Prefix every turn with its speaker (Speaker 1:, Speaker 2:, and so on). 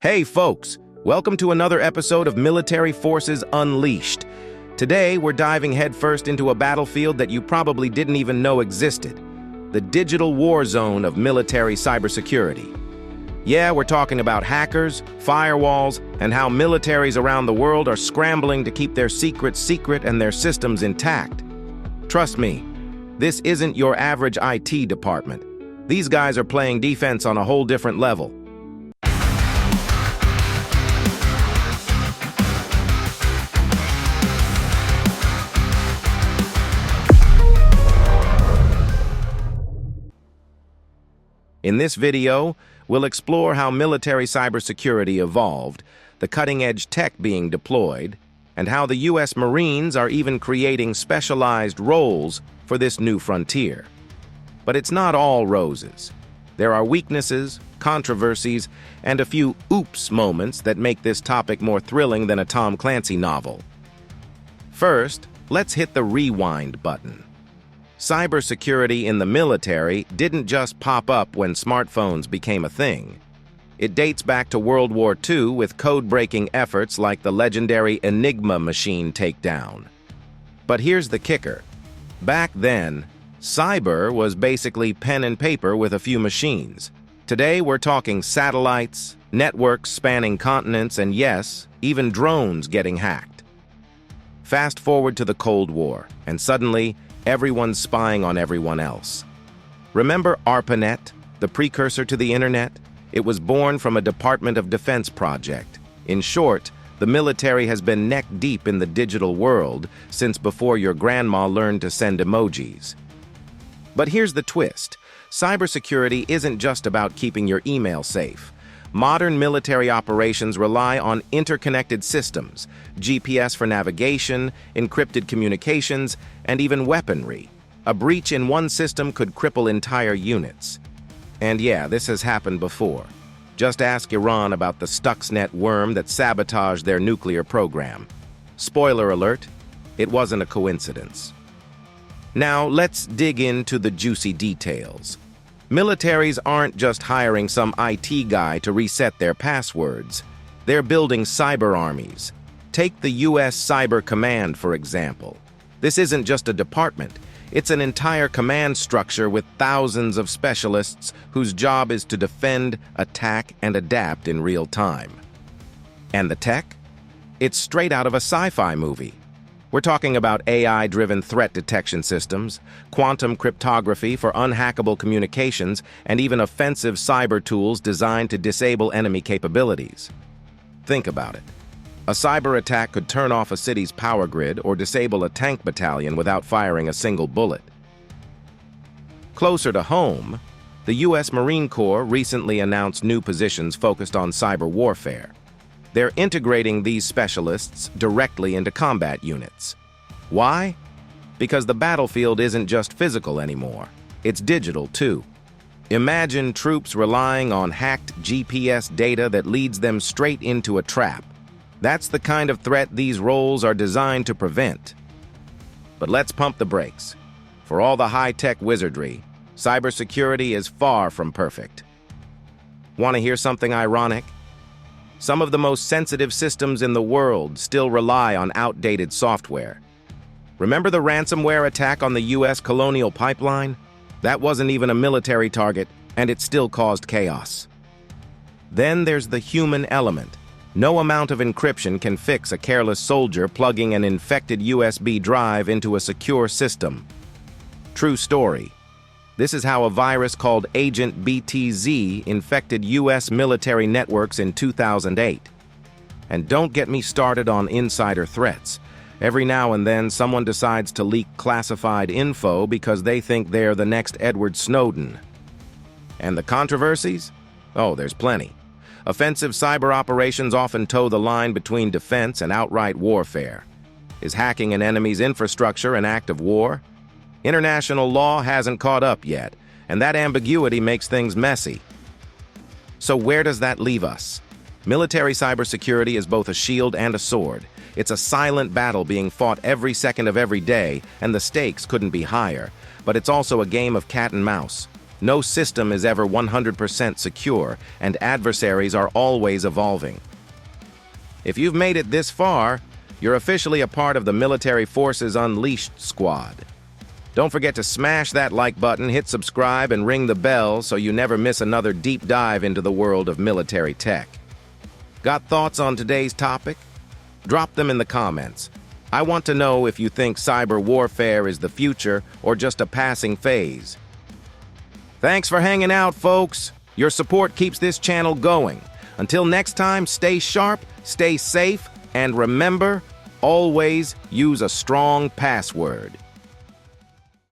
Speaker 1: Hey folks, welcome to another episode of Military Forces Unleashed. Today, we're diving headfirst into a battlefield that you probably didn't even know existed, the digital war zone of military cybersecurity. Yeah, we're talking about hackers, firewalls, and how militaries around the world are scrambling to keep their secrets secret and their systems intact. Trust me, this isn't your average IT department. These guys are playing defense on a whole different level. In this video, we'll explore how military cybersecurity evolved, the cutting-edge tech being deployed, and how the U.S. Marines are even creating specialized roles for this new frontier. But it's not all roses. There are weaknesses, controversies, and a few oops moments that make this topic more thrilling than a Tom Clancy novel. First, let's hit the rewind button. Cybersecurity in the military didn't just pop up when smartphones became a thing. It dates back to World War II with code-breaking efforts like the legendary Enigma machine takedown. But here's the kicker. Back then, cyber was basically pen and paper with a few machines. Today, we're talking satellites, networks spanning continents, and yes, even drones getting hacked. Fast forward to the Cold War, and suddenly, everyone's spying on everyone else. Remember ARPANET, the precursor to the internet? It was born from a Department of Defense project. In short, the military has been neck-deep in the digital world since before your grandma learned to send emojis. But here's the twist. Cybersecurity isn't just about keeping your email safe. Modern military operations rely on interconnected systems, GPS for navigation, encrypted communications, and even weaponry. A breach in one system could cripple entire units. And yeah, this has happened before. Just ask Iran about the Stuxnet worm that sabotaged their nuclear program. Spoiler alert, it wasn't a coincidence. Now, let's dig into the juicy details. Militaries aren't just hiring some IT guy to reset their passwords. They're building cyber armies. Take the uscybercommand, for example. This isn't just a department. It's an entire command structure with thousands of specialists whose job is to defend, attack, and adapt in real time. And the tech? It's straight out of a sci-fi movie. We're talking about AI-driven threat detection systems, quantum cryptography for unhackable communications, and even offensive cyber tools designed to disable enemy capabilities. Think about it. A cyber attack could turn off a city's power grid or disable a tank battalion without firing a single bullet. Closer to home, the U.S. Marine Corps recently announced new positions focused on cyber warfare. They're integrating these specialists directly into combat units. Why? Because the battlefield isn't just physical anymore. It's digital, too. Imagine troops relying on hacked GPS data that leads them straight into a trap. That's the kind of threat these roles are designed to prevent. But let's pump the brakes. For all the high-tech wizardry, cybersecurity is far from perfect. Want to hear something ironic? Some of the most sensitive systems in the world still rely on outdated software. Remember the ransomware attack on the U.S. Colonial Pipeline? That wasn't even a military target, and it still caused chaos. Then there's the human element. No amount of encryption can fix a careless soldier plugging an infected USB drive into a secure system. True story. This is how a virus called Agent BTZ infected U.S. military networks in 2008. And don't get me started on insider threats. Every now and then, someone decides to leak classified info because they think they're the next Edward Snowden. And the controversies? Oh, there's plenty. Offensive cyber operations often toe the line between defense and outright warfare. Is hacking an enemy's infrastructure an act of war? International law hasn't caught up yet, and that ambiguity makes things messy. So where does that leave us? Military cybersecurity is both a shield and a sword. It's a silent battle being fought every second of every day, and the stakes couldn't be higher. But it's also a game of cat and mouse. No system is ever 100% secure, and adversaries are always evolving. If you've made it this far, you're officially a part of the Military Forces Unleashed squad. Don't forget to smash that like button, hit subscribe, and ring the bell so you never miss another deep dive into the world of military tech. Got thoughts on today's topic? Drop them in the comments. I want to know if you think cyber warfare is the future or just a passing phase. Thanks for hanging out, folks. Your support keeps this channel going. Until next time, stay sharp, stay safe, and remember, always use a strong password.